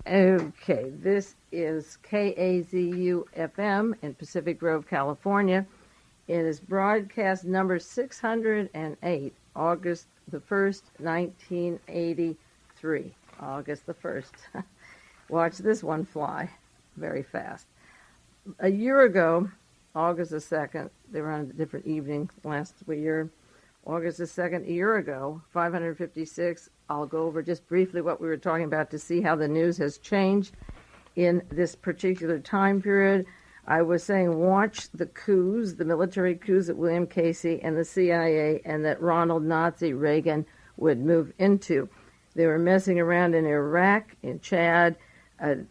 Okay, this is KAZU-FM in Pacific Grove, California. It is broadcast number 608, August the 1st, 1983. August the 1st. Watch this one fly very fast. A year ago, August the 2nd, they were on a different evening last year. August the 2nd, a year ago, 556. I'll go over just briefly what we were talking about to see how the news has changed in this particular time period. I was saying watch the coups, the military coups that William Casey and the CIA and that Ronald Nazi Reagan would move into. They were messing around in Iraq, in Chad.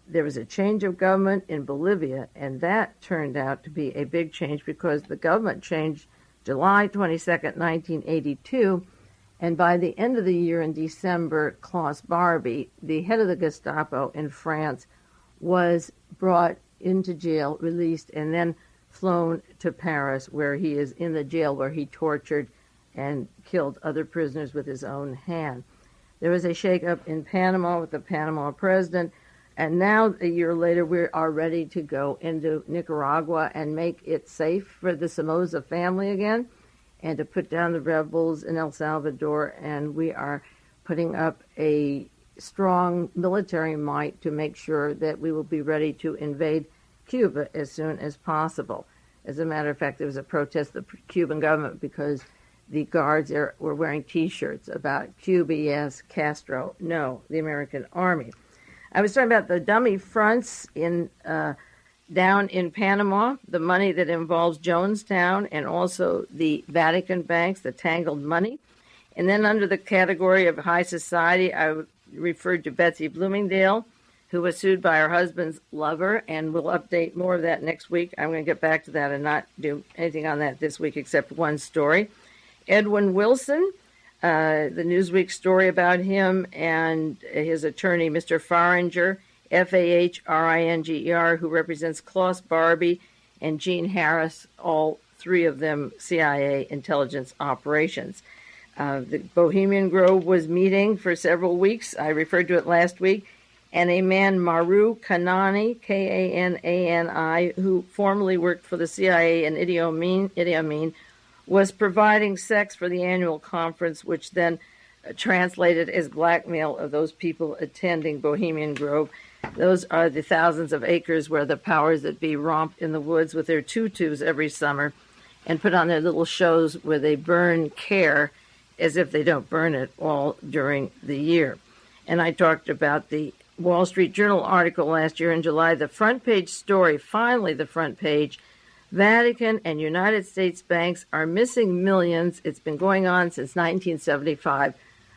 There was a change of government in Bolivia, and that turned out to be a big change because the government changed July 22nd, 1982, and by the end of the year in December, Klaus Barbie, the head of the Gestapo in France, was brought into jail, released, and then flown to Paris, where he is in the jail where he tortured and killed other prisoners with his own hand. There was a shakeup in Panama with the Panama president, and now, a year later, we are ready to go into Nicaragua and make it safe for the Somoza family again and to put down the rebels in El Salvador. And we are putting up a strong military might to make sure that we will be ready to invade Cuba as soon as possible. As a matter of fact, there was a protest of the Cuban government because the guards there were wearing T-shirts about Cuba, yes, Castro, no, the American army. I was talking about the dummy fronts in down in Panama, the money that involves Jonestown and also the Vatican banks, the tangled money. And then under the category of high society, I referred to Betsy Bloomingdale, who was sued by her husband's lover, and we'll update more of that next week. I'm going to get back to that and not do anything on that this week except one story. Edwin Wilson, the Newsweek story about him and his attorney, Mr. Faringer, Fahringer, who represents Klaus Barbie and Gene Harris, all three of them CIA intelligence operations. The Bohemian Grove was meeting for several weeks. I referred to it last week. And a man, Maru Kanani, Kanani, who formerly worked for the CIA in Idi Amin, was providing sex for the annual conference, which then translated as blackmail of those people attending Bohemian Grove. Those are the thousands of acres where the powers that be romp in the woods with their tutus every summer and put on their little shows where they burn care as if they don't burn it all during the year. And I talked about the Wall Street Journal article last year in July, the front page story, finally the front page, Vatican and United States banks are missing millions. It's been going on since 1975.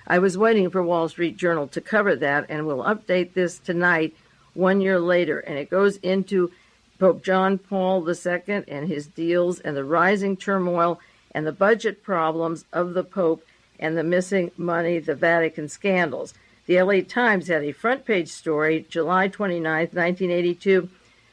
I was waiting for Wall Street Journal to cover that, and we'll update this tonight, 1 year later. And it goes into Pope John Paul II and his deals and the rising turmoil and the budget problems of the Pope and the missing money, the Vatican scandals. The LA Times had a front page story, July 29th, 1982,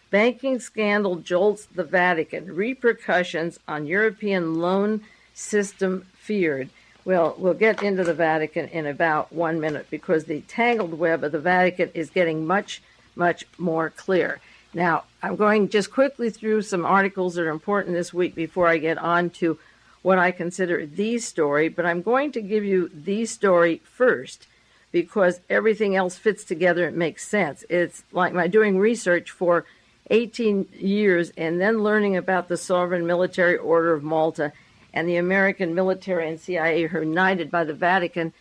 Banking scandal jolts the Vatican. Repercussions on European loan system feared. Well, we'll get into the Vatican in about 1 minute because the tangled web of the Vatican is getting much, much more clear. Now, I'm going just quickly through some articles that are important this week before I get on to what I consider the story, but I'm going to give you the story first because everything else fits together and makes sense. It's like my doing research for 18 years and then learning about the Sovereign Military Order of Malta and the American military and CIA are united by the Vatican,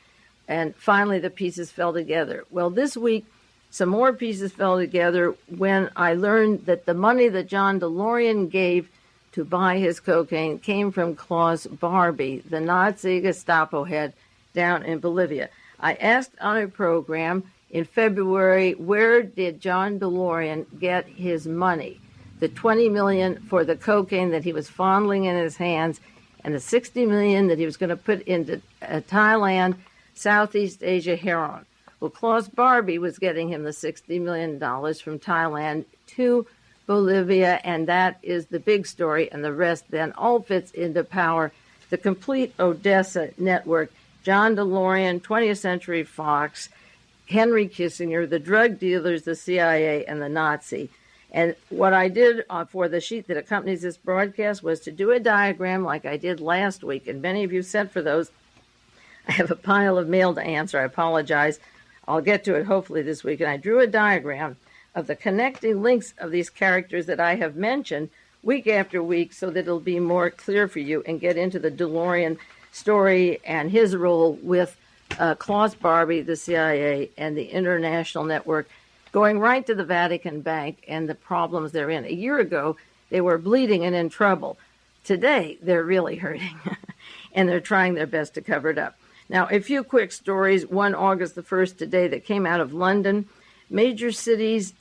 and finally the pieces fell together. Well, this week, some more pieces fell together when I learned that the money that John DeLorean gave to buy his cocaine came from Klaus Barbie, the Nazi Gestapo head down in Bolivia. I asked on a program in February, where did John DeLorean get his money? The $20 million for the cocaine that he was fondling in his hands and the $60 million that he was going to put into Thailand, Southeast Asia heroin. Well, Klaus Barbie was getting him the $60 million from Thailand to Bolivia, and that is the big story, and the rest then all fits into power. The complete Odessa network, John DeLorean, 20th Century Fox, Henry Kissinger, the drug dealers, the CIA, and the Nazi. And what I did for the sheet that accompanies this broadcast was to do a diagram like I did last week, and many of you sent for those. I have a pile of mail to answer. I apologize. I'll get to it hopefully this week. And I drew a diagram of the connecting links of these characters that I have mentioned week after week so that it'll be more clear for you and get into the DeLorean story and his role with Klaus, Barbie, the CIA, and the international network, going right to the Vatican Bank and the problems they're in. A year ago, they were bleeding and in trouble. Today, they're really hurting, and they're trying their best to cover it up. Now, a few quick stories. One August the 1st today that came out of London. Major cities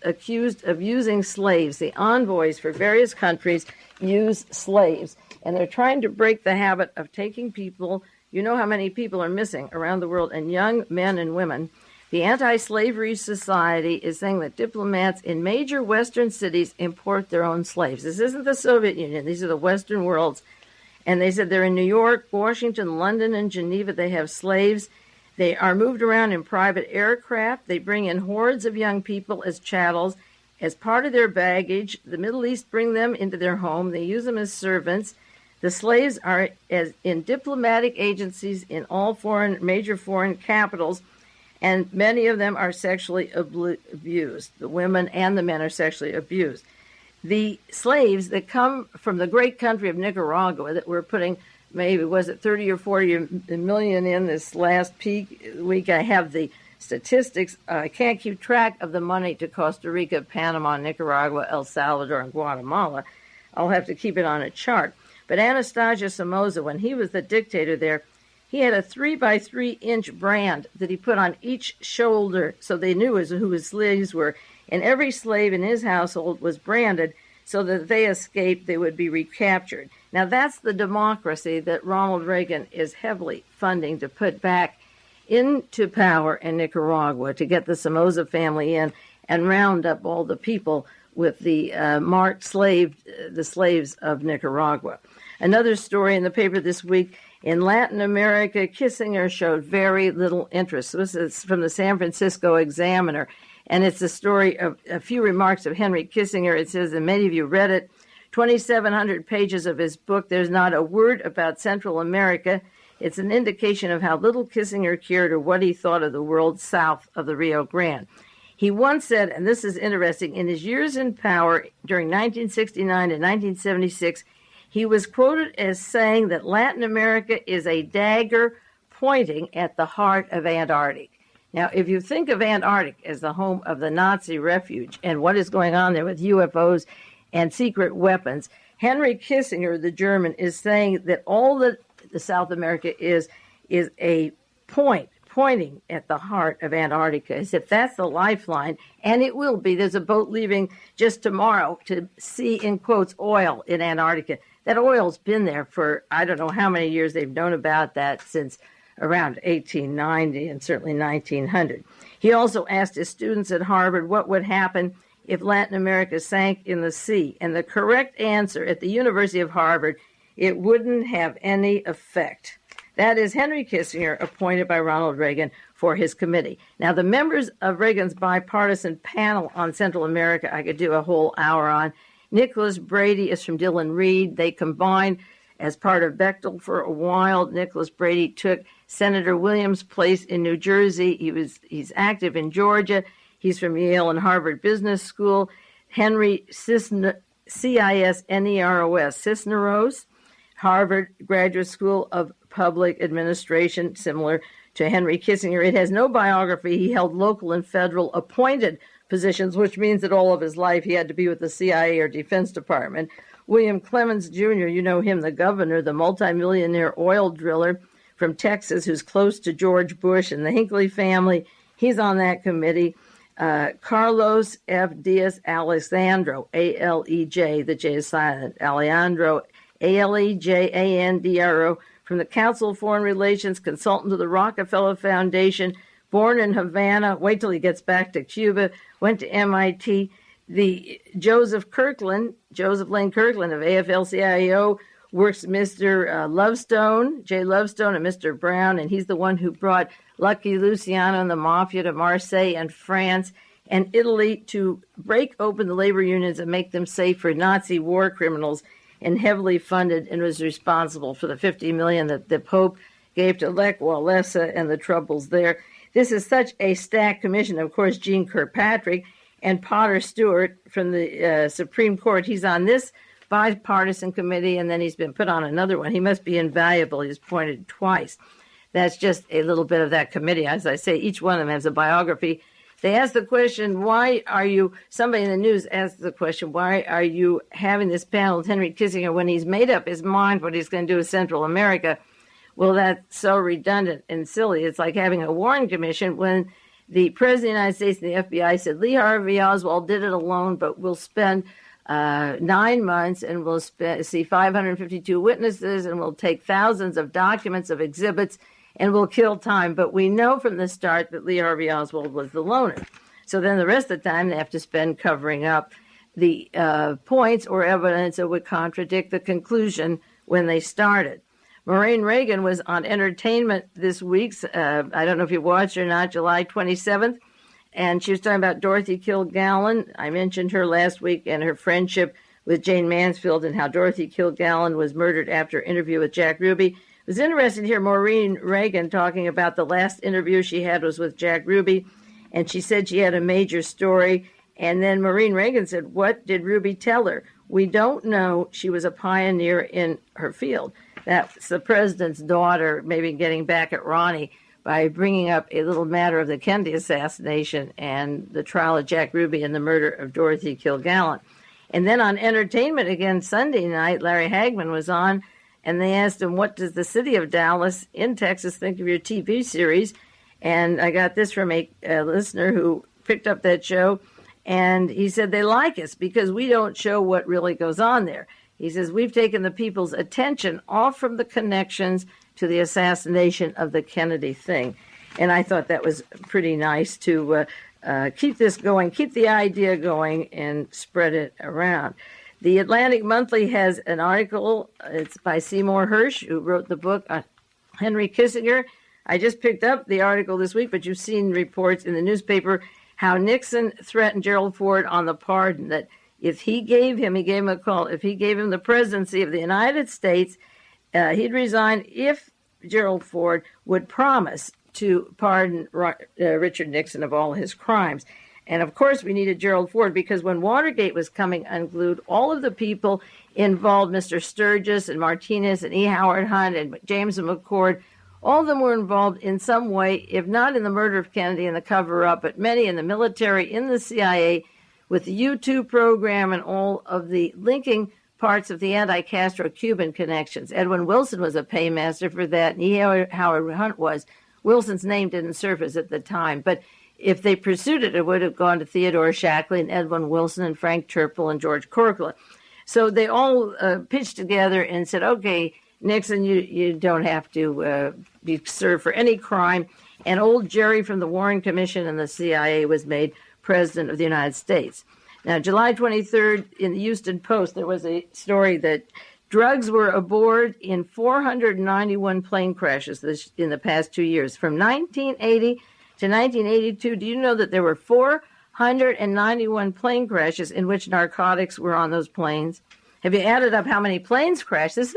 accused of using slaves. The envoys for various countries use slaves, and they're trying to break the habit of taking people. You know how many people are missing around the world, and young men and women. The Anti-Slavery Society is saying that diplomats in major Western cities import their own slaves. This isn't the Soviet Union. These are the Western worlds. And they said they're in New York, Washington, London, and Geneva. They have slaves. They are moved around in private aircraft. They bring in hordes of young people as chattels. As part of their baggage, the Middle East bring them into their home. They use them as servants. The slaves are in diplomatic agencies in all major foreign capitals, and many of them are sexually abused. The women and the men are sexually abused. The slaves that come from the great country of Nicaragua that we're putting, maybe, was it 30 or 40 million in this last peak week? I have the statistics. I can't keep track of the money to Costa Rica, Panama, Nicaragua, El Salvador, and Guatemala. I'll have to keep it on a chart. But Anastasio Somoza, when he was the dictator there, he had a 3-by-3-inch brand that he put on each shoulder so they knew who his slaves were. And every slave in his household was branded so that if they escaped, they would be recaptured. Now, that's the democracy that Ronald Reagan is heavily funding to put back into power in Nicaragua, to get the Somoza family in and round up all the people with the marked the slaves of Nicaragua. Another story in the paper this week, in Latin America, Kissinger showed very little interest. This is from the San Francisco Examiner, and it's a story of a few remarks of Henry Kissinger. It says, and many of you read it, 2,700 pages of his book. There's not a word about Central America. It's an indication of how little Kissinger cared or what he thought of the world south of the Rio Grande. He once said, and this is interesting, in his years in power during 1969 and 1976, he was quoted as saying that Latin America is a dagger pointing at the heart of Antarctica. Now, if you think of Antarctica as the home of the Nazi refuge and what is going on there with UFOs and secret weapons, Henry Kissinger, the German, is saying that all that the South America is a pointing at the heart of Antarctica, as if that's the lifeline, and it will be. There's a boat leaving just tomorrow to see, in quotes, oil in Antarctica. That oil's been there for I don't know how many years. They've known about that since around 1890 and certainly 1900. He also asked his students at Harvard what would happen if Latin America sank in the sea. And the correct answer at the University of Harvard, it wouldn't have any effect. That is Henry Kissinger, appointed by Ronald Reagan for his committee. Now, the members of Reagan's bipartisan panel on Central America, I could do a whole hour on. Nicholas Brady is from Dillon Reed. They combined as part of Bechtel for a while. Nicholas Brady took Senator Williams' place in New Jersey. He's active in Georgia. He's from Yale and Harvard Business School. Henry Cisneros, Cisneros, Harvard Graduate School of Public Administration, similar to Henry Kissinger. It has no biography. He held local and federal appointed positions, which means that all of his life he had to be with the CIA or Defense Department. William Clemens Jr., you know him, the governor, the multimillionaire oil driller from Texas who's close to George Bush and the Hinckley family. He's on that committee. Carlos F. Diaz Alejandro, A-L-E-J, the J is silent, Alejandro, A-L-E-J-A-N-D-R-O, from the Council of Foreign Relations, consultant to the Rockefeller Foundation, born in Havana, wait till he gets back to Cuba, went to MIT. The Joseph Lane Kirkland of AFL-CIO works Mr. Lovestone, Jay Lovestone, and Mr. Brown, and he's the one who brought Lucky Luciano and the Mafia to Marseille and France and Italy to break open the labor unions and make them safe for Nazi war criminals, and heavily funded and was responsible for the $50 million that the Pope gave to Lech Walesa and the troubles there. This is such a stacked commission. Of course, Jean Kirkpatrick and Potter Stewart from the Supreme Court. He's on this bipartisan committee, and then he's been put on another one. He must be invaluable. He's appointed twice. That's just a little bit of that committee. As I say, each one of them has a biography. They asked the question, why are you, somebody in the news asked the question, why are you having this panel with Henry Kissinger when he's made up his mind what he's going to do with Central America? Well, that's so redundant and silly. It's like having a Warren Commission when the President of the United States and the FBI said Lee Harvey Oswald did it alone, but we'll spend 9 months and we'll see 552 witnesses and we'll take thousands of documents of exhibits and we'll kill time. But we know from the start that Lee Harvey Oswald was the loner. So then the rest of the time they have to spend covering up the points or evidence that would contradict the conclusion when they started. Maureen Reagan was on Entertainment this week. I don't know if you watched or not, July 27th. And she was talking about Dorothy Kilgallen. I mentioned her last week and her friendship with Jane Mansfield and how Dorothy Kilgallen was murdered after an interview with Jack Ruby. It was interesting to hear Maureen Reagan talking about the last interview she had was with Jack Ruby, and she said she had a major story. And then Maureen Reagan said, what did Ruby tell her? We don't know. She was a pioneer in her field. That's the president's daughter maybe getting back at Ronnie by bringing up a little matter of the Kennedy assassination and the trial of Jack Ruby and the murder of Dorothy Kilgallen. And then on Entertainment again Sunday night, Larry Hagman was on, and they asked him, what does the city of Dallas in Texas think of your TV series? And I got this from a listener who picked up that show, and he said they like us because we don't show what really goes on there. He says, we've taken the people's attention off from the connections to the assassination of the Kennedy thing. And I thought that was pretty nice to keep this going, keep the idea going, and spread it around. The Atlantic Monthly has an article. It's by Seymour Hersh, who wrote the book on Henry Kissinger. I just picked up the article this week, but you've seen reports in the newspaper how Nixon threatened Gerald Ford on the pardon, that if he gave him a call, if he gave him the presidency of the United States, he'd resign if Gerald Ford would promise to pardon Richard Nixon of all his crimes. And, of course, we needed Gerald Ford because when Watergate was coming unglued, all of the people involved, Mr. Sturgis and Martinez and E. Howard Hunt and James McCord, all of them were involved in some way, if not in the murder of Kennedy and the cover-up, but many in the military, in the CIA, with the U-2 program and all of the linking parts of the anti-Castro Cuban connections. Edwin Wilson was a paymaster for that, and E. Howard Hunt was. Wilson's name didn't surface at the time, but if they pursued it, it would have gone to Theodore Shackley and Edwin Wilson and Frank Turple and George Corcoran. So they all pitched together and said, okay, Nixon, you don't have to be served for any crime. And old Jerry from the Warren Commission and the CIA was made president of the United States. Now, July 23rd, in the Houston Post, there was a story that drugs were aboard in 491 plane crashes in the past 2 years. From 1980 to 1982, do you know that there were 491 plane crashes in which narcotics were on those planes? Have you added up how many planes crashed? This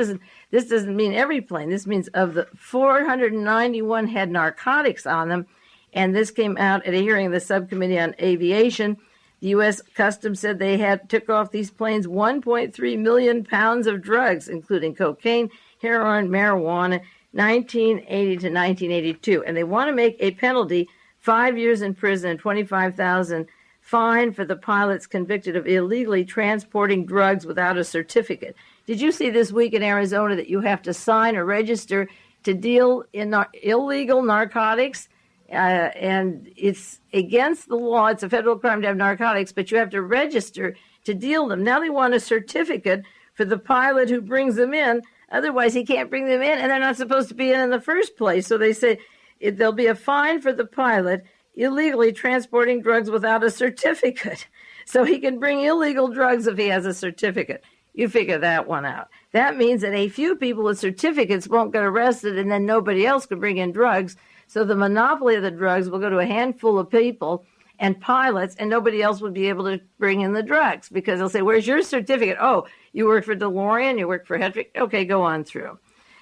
doesn't mean every plane. This means of the 491 had narcotics on them, and this came out at a hearing of the Subcommittee on Aviation. The U.S. Customs said they took off these planes 1.3 million pounds of drugs, including cocaine, heroin, marijuana, 1980 to 1982. And they want to make a penalty, 5 years in prison and $25,000 fine for the pilots convicted of illegally transporting drugs without a certificate. Did you see this week in Arizona that you have to sign or register to deal in illegal narcotics? And it's against the law. It's a federal crime to have narcotics, but you have to register to deal them. Now they want a certificate for the pilot who brings them in. Otherwise, he can't bring them in, and they're not supposed to be in the first place. So they say there'll be a fine for the pilot illegally transporting drugs without a certificate. So he can bring illegal drugs if he has a certificate. You figure that one out. That means that a few people with certificates won't get arrested, and then nobody else can bring in drugs. So the monopoly of the drugs will go to a handful of people and pilots, and nobody else would be able to bring in the drugs because they'll say, where's your certificate? Oh, you work for DeLorean, you work for Hedrick? Okay, go on through.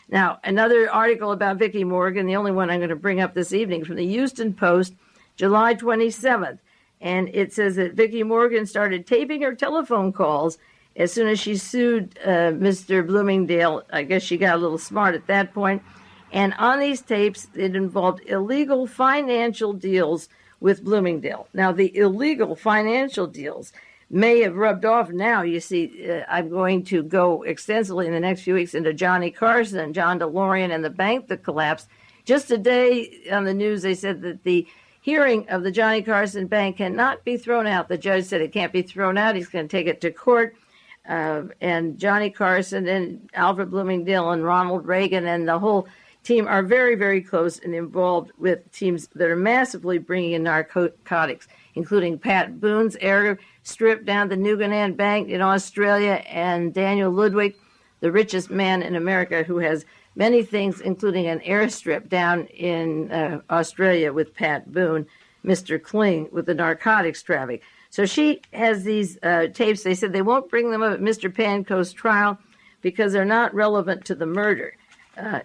Now, another article about Vicki Morgan, the only one I'm going to bring up this evening, from the Houston Post, July 27th. And it says that Vicki Morgan started taping her telephone calls as soon as she sued Mr. Bloomingdale. I guess she got a little smart at that point. And on these tapes, it involved illegal financial deals with Bloomingdale. Now, the illegal financial deals may have rubbed off now. You see, I'm going to go extensively in the next few weeks into Johnny Carson, John DeLorean, and the bank that collapsed. Just today on the news, they said that the hearing of the Johnny Carson bank cannot be thrown out. The judge said it can't be thrown out. He's going to take it to court. And Johnny Carson and Alfred Bloomingdale and Ronald Reagan and the whole team are very, very close and involved with teams that are massively bringing in narcotics, including Pat Boone's airstrip down the Newfoundland Bank in Australia, and Daniel Ludwig, the richest man in America, who has many things, including an airstrip down in Australia with Pat Boone, Mr. Kling, with the narcotics traffic. So she has these tapes. They said they won't bring them up at Mr. Panko's trial because they're not relevant to the murder.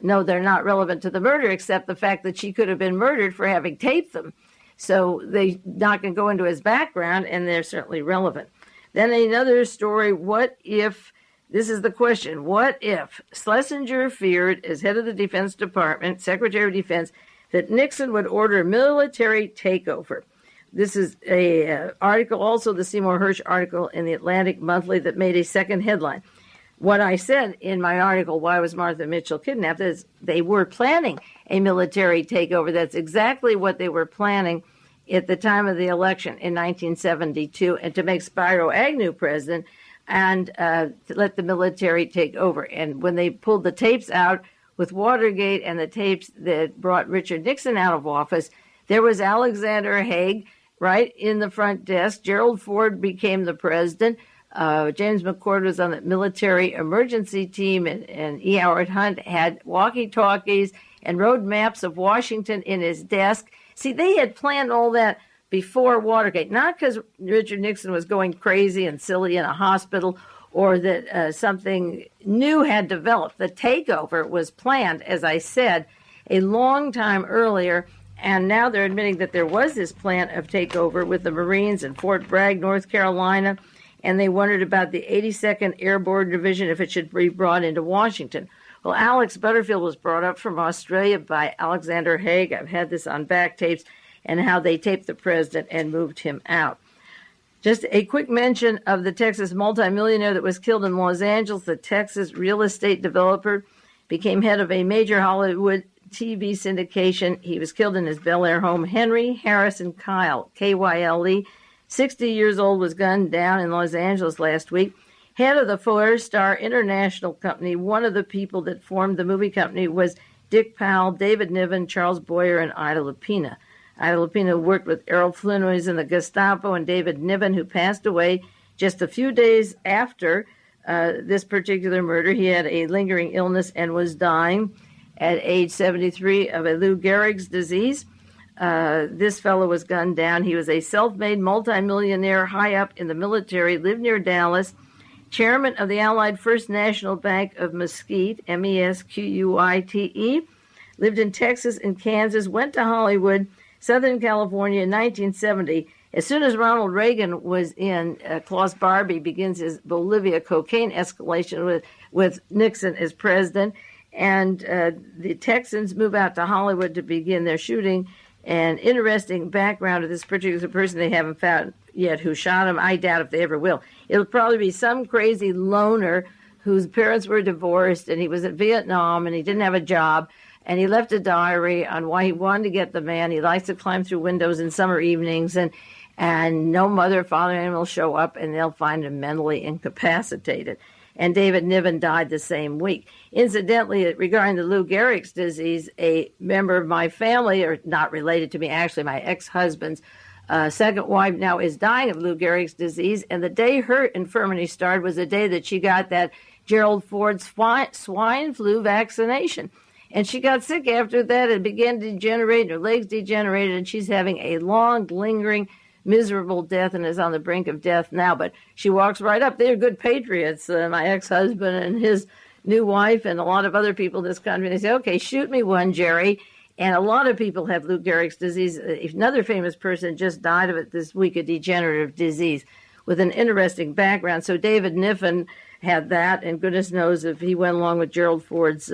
No, they're not relevant to the murder, except the fact that she could have been murdered for having taped them. So they're not going to go into his background, and they're certainly relevant. Then another story, what if, this is the question, what if Schlesinger feared, as head of the Defense Department, Secretary of Defense, that Nixon would order a military takeover? This is a article, also the Seymour Hersh article in the Atlantic Monthly, that made a second headline. What I said in my article, Why Was Martha Mitchell Kidnapped, is they were planning a military takeover. That's exactly what they were planning at the time of the election in 1972, and to make Spiro Agnew president and to let the military take over. And when they pulled the tapes out with Watergate and the tapes that brought Richard Nixon out of office, there was Alexander Haig right in the front desk. Gerald Ford became the president. James McCord was on the military emergency team, and E. Howard Hunt had walkie-talkies and road maps of Washington in his desk. See, they had planned all that before Watergate, not because Richard Nixon was going crazy and silly in a hospital or that something new had developed. The takeover was planned, as I said, a long time earlier, and now they're admitting that there was this plan of takeover with the Marines in Fort Bragg, North Carolina, and they wondered about the 82nd Airborne Division if it should be brought into Washington. Well, Alex Butterfield was brought up from Australia by Alexander Haig. I've had this on back tapes, and how they taped the president and moved him out. Just a quick mention of the Texas multimillionaire that was killed in Los Angeles. The Texas real estate developer became head of a major Hollywood TV syndication. He was killed in his Bel Air home. Henry Harrison Kyle, Kyle, 60 years old, was gunned down in Los Angeles last week. Head of the Four Star International Company, one of the people that formed the movie company was Dick Powell, David Niven, Charles Boyer, and Ida Lupino. Ida Lupino worked with Errol Flynn, who was in the Gestapo, and David Niven, who passed away just a few days after this particular murder. He had a lingering illness and was dying at age 73 of a Lou Gehrig's disease. This fellow was gunned down. He was a self-made multimillionaire high up in the military, lived near Dallas, chairman of the Allied First National Bank of Mesquite, Mesquite, lived in Texas and Kansas, went to Hollywood, Southern California in 1970. As soon as Ronald Reagan was in, Klaus Barbie begins his Bolivia cocaine escalation with Nixon as president, and the Texans move out to Hollywood to begin their shooting. An interesting background of this particular person they haven't found yet who shot him. I doubt if they ever will. It'll probably be some crazy loner whose parents were divorced, and he was in Vietnam, and he didn't have a job, and he left a diary on why he wanted to get the man. He likes to climb through windows in summer evenings, and no mother or father and will show up, and they'll find him mentally incapacitated. And David Niven died the same week. Incidentally, regarding the Lou Gehrig's disease, a member of my family, or not related to me, actually my ex-husband's second wife now is dying of Lou Gehrig's disease, and the day her infirmity started was the day that she got that Gerald Ford's swine flu vaccination. And she got sick after that and began to degenerate, her legs degenerated, and she's having a long, lingering, miserable death and is on the brink of death now. But she walks right up. They're good patriots, my ex-husband and his new wife and a lot of other people in this country. They say, okay, shoot me one, Jerry. And a lot of people have Lou Gehrig's disease. Another famous person just died of it this week, a degenerative disease with an interesting background. So David Niffen had that, and goodness knows if he went along with Gerald Ford's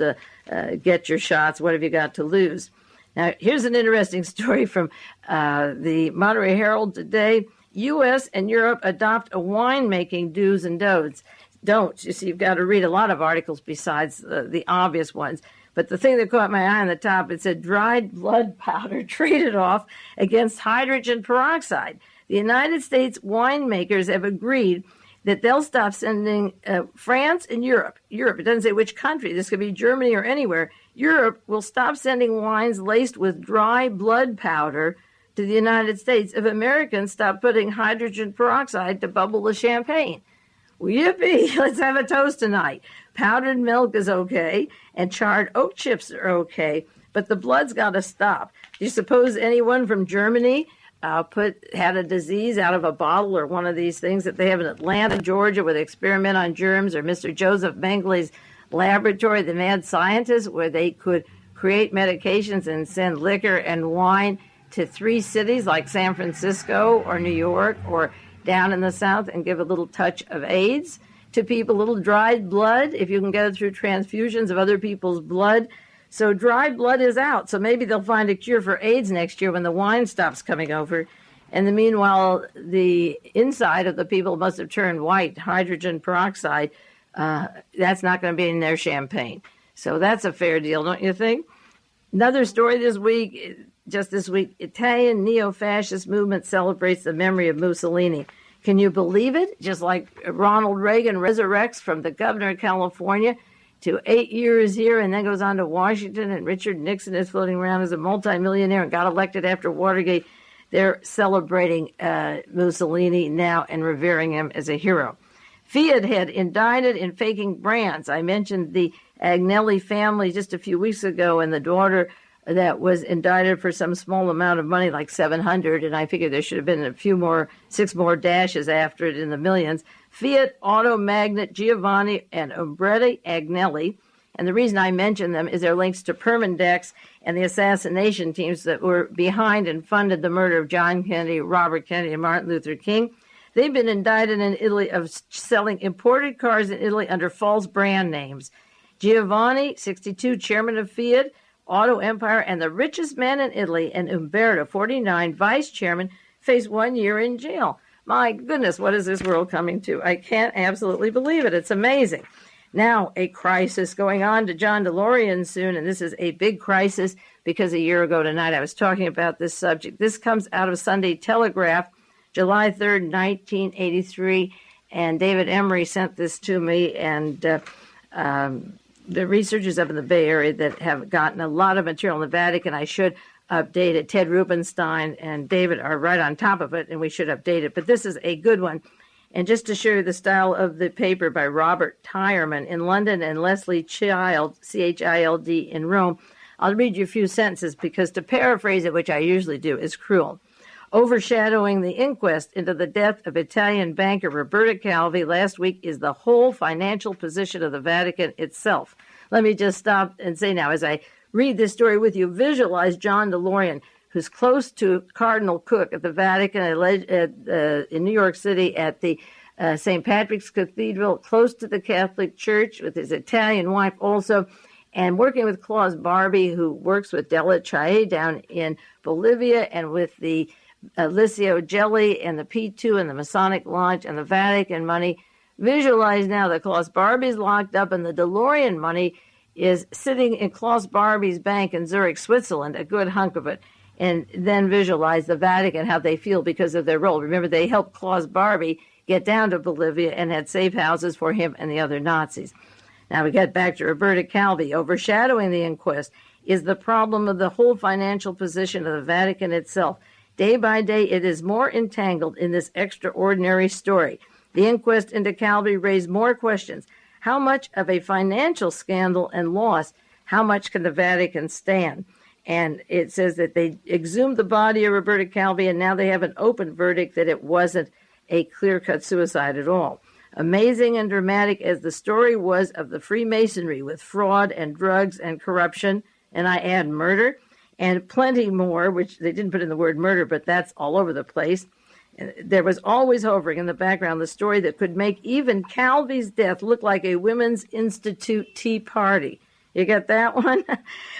get your shots, what have you got to lose? Now, here's an interesting story from the Monterey Herald today. U.S. and Europe adopt a winemaking do's and don'ts. You see, you've got to read a lot of articles besides the obvious ones. But the thing that caught my eye on the top, it said dried blood powder traded off against hydrogen peroxide. The United States winemakers have agreed that they'll stop sending France and Europe, it doesn't say which country, this could be Germany or anywhere, Europe will stop sending wines laced with dry blood powder to the United States if Americans stop putting hydrogen peroxide to bubble the champagne. Well, yippee, let's have a toast tonight. Powdered milk is okay, and charred oak chips are okay, but the blood's got to stop. Do you suppose anyone from Germany had a disease out of a bottle or one of these things that they have in Atlanta, Georgia, where they experiment on germs, or Mr. Joseph Mengley's laboratory, the mad scientist, where they could create medications and send liquor and wine to 3 cities like San Francisco or New York or down in the South and give a little touch of AIDS to people, a little dried blood, if you can get it through transfusions of other people's blood. So dried blood is out. So maybe they'll find a cure for AIDS next year when the wine stops coming over. And the meanwhile, the inside of the people must have turned white, hydrogen peroxide. That's not going to be in their champagne. So that's a fair deal, don't you think? Another story this week, just this week, Italian neo-fascist movement celebrates the memory of Mussolini. Can you believe it? Just like Ronald Reagan resurrects from the governor of California to 8 years here and then goes on to Washington, and Richard Nixon is floating around as a multimillionaire and got elected after Watergate. They're celebrating Mussolini now and revering him as a hero. Fiat had indicted in faking brands. I mentioned the Agnelli family just a few weeks ago, and the daughter that was indicted for some small amount of money, like $700, and I figured there should have been 6 more dashes after it in the millions. Fiat auto magnate Giovanni and Umberto Agnelli, and the reason I mention them is their links to Permindex and the assassination teams that were behind and funded the murder of John Kennedy, Robert Kennedy, and Martin Luther King. They've been indicted in Italy of selling imported cars in Italy under false brand names. Giovanni, 62, chairman of Fiat, Auto Empire, and the richest man in Italy, and Umberto, 49, vice chairman, face 1 year in jail. My goodness, what is this world coming to? I can't absolutely believe it. It's amazing. Now, a crisis going on to John DeLorean soon, and this is a big crisis because a year ago tonight I was talking about this subject. This comes out of Sunday Telegraph, July 3rd, 1983, and David Emery sent this to me, and the researchers up in the Bay Area that have gotten a lot of material in the Vatican, I should update it. Ted Rubenstein and David are right on top of it, and we should update it. But this is a good one. And just to show you the style of the paper by Robert Tyerman in London and Leslie Child, Child, in Rome, I'll read you a few sentences because to paraphrase it, which I usually do, is cruel. Overshadowing the inquest into the death of Italian banker Roberto Calvi last week is the whole financial position of the Vatican itself. Let me just stop and say now, as I read this story with you, visualize John DeLorean, who's close to Cardinal Cook at the Vatican in New York City at the St. Patrick's Cathedral, close to the Catholic Church with his Italian wife also, and working with Klaus Barbie, who works with Delle, Chiaie down in Bolivia, and with the Liceo Gelli and the P2 and the Masonic Lodge and the Vatican money. Visualize now that Klaus Barbie's locked up and the DeLorean money is sitting in Klaus Barbie's bank in Zurich, Switzerland, a good hunk of it. And then visualize the Vatican, how they feel because of their role. Remember, they helped Klaus Barbie get down to Bolivia and had safe houses for him and the other Nazis. Now we get back to Roberto Calvi. Overshadowing the inquest is the problem of the whole financial position of the Vatican itself. Day by day, it is more entangled in this extraordinary story. The inquest into Calvi raised more questions. How much of a financial scandal and loss? How much can the Vatican stand? And it says that they exhumed the body of Roberto Calvi, and now they have an open verdict that it wasn't a clear-cut suicide at all. Amazing and dramatic as the story was of the Freemasonry with fraud and drugs and corruption, and I add murder, and plenty more, which they didn't put in the word murder, but that's all over the place. There was always hovering in the background the story that could make even Calvi's death look like a Women's Institute tea party. You got that one?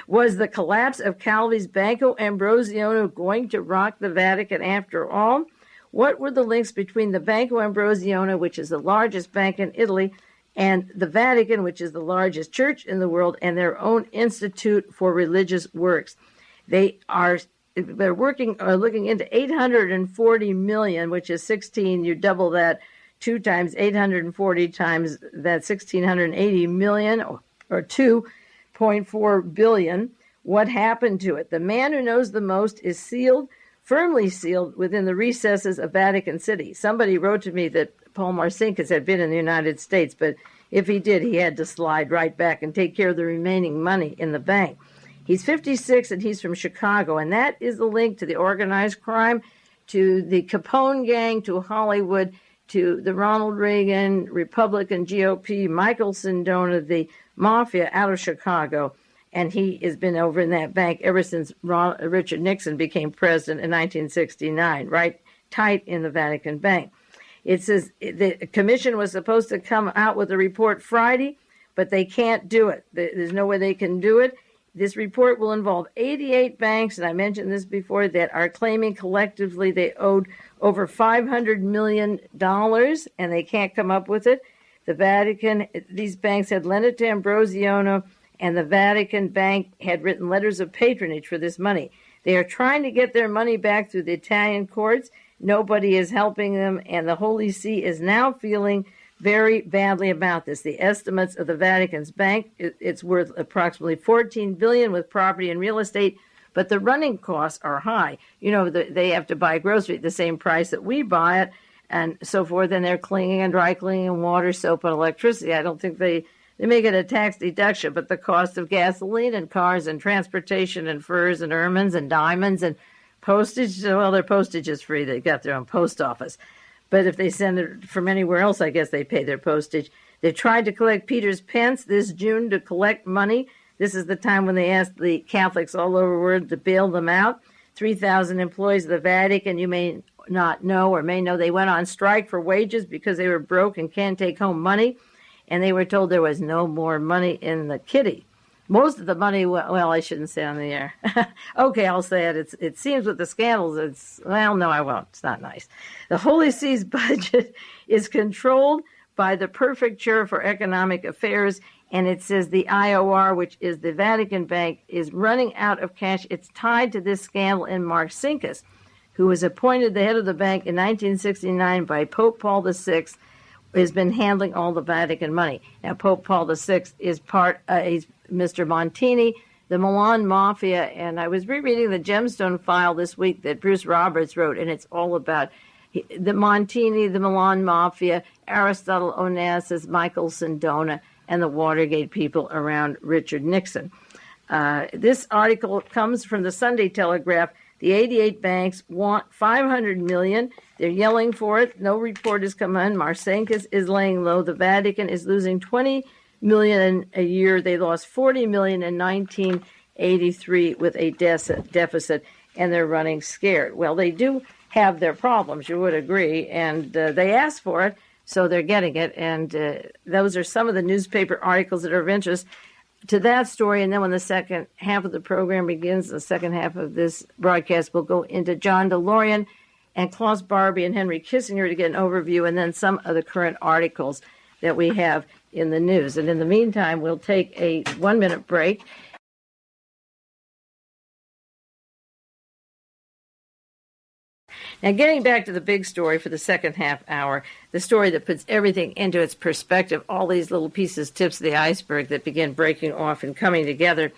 Was the collapse of Calvi's Banco Ambrosiano going to rock the Vatican after all? What were the links between the Banco Ambrosiano, which is the largest bank in Italy, and the Vatican, which is the largest church in the world, and their own Institute for Religious Works? They're looking into 840 million, which is 16. You double that 2 times 840 times that 1,680 million, or 2.4 billion. What happened to it? The man who knows the most is sealed, firmly sealed within the recesses of Vatican City. Somebody wrote to me that Paul Marcinkus had been in the United States, but if he did, he had to slide right back and take care of the remaining money in the bank. He's 56 and he's from Chicago, and that is the link to the organized crime, to the Capone gang, to Hollywood, to the Ronald Reagan, Republican GOP, Michael Sindona, the mafia out of Chicago. And he has been over in that bank ever since Richard Nixon became president in 1969, right tight in the Vatican Bank. It says the commission was supposed to come out with a report Friday, but they can't do it. There's no way they can do it. This report will involve 88 banks, and I mentioned this before, that are claiming collectively they owed over $500 million, and they can't come up with it. The Vatican, these banks had lent it to Ambrosiano, and the Vatican Bank had written letters of patronage for this money. They are trying to get their money back through the Italian courts. Nobody is helping them, and the Holy See is now feeling very badly about this. The estimates of the Vatican's bank, it's worth approximately $14 billion with property and real estate, but the running costs are high. You know, they have to buy grocery at the same price that we buy it, and so forth, and they're cleaning and dry cleaning and water, soap, and electricity. I don't think they make it a tax deduction, but the cost of gasoline and cars and transportation and furs and ermines and diamonds and postage, well, their postage is free. They got their own post office. But if they send it from anywhere else, I guess they pay their postage. They tried to collect Peter's pence this June to collect money. This is the time when they asked the Catholics all over the world to bail them out. 3,000 employees of the Vatican, you may not know or may know, they went on strike for wages because they were broke and can't take home money. And they were told there was no more money in the kitty. Most of the money, well, I shouldn't say on the air. Okay, I'll say it. It seems with the scandals, well, no, I won't. It's not nice. The Holy See's budget is controlled by the Perfect Chair for Economic Affairs, and it says the IOR, which is the Vatican Bank, is running out of cash. It's tied to this scandal in Marcinkus, who was appointed the head of the bank in 1969 by Pope Paul VI, has been handling all the Vatican money. Now, Pope Paul VI is he's Mr. Montini, the Milan Mafia, and I was rereading the Gemstone file this week that Bruce Roberts wrote, and it's all about the Montini, the Milan Mafia, Aristotle Onassis, Michael Sindona, and the Watergate people around Richard Nixon. This article comes from the Sunday Telegraph. The 88 banks want $500 million. They're yelling for it. No report has come in. Marcinkus is laying low. The Vatican is losing $20 million a year. They lost $40 million in 1983 with a deficit, and they're running scared. Well, they do have their problems, you would agree, and they asked for it, so they're getting it. And those are some of the newspaper articles that are of interest to that story. And then when the second half of the program begins, the second half of this broadcast, we'll go into John DeLorean and Klaus, Barbie, and Henry Kissinger to get an overview, and then some of the current articles that we have in the news. And in the meantime, we'll take a 1-minute break. Now, getting back to the big story for the second half hour, the story that puts everything into its perspective, all these little pieces, tips of the iceberg that begin breaking off and coming together.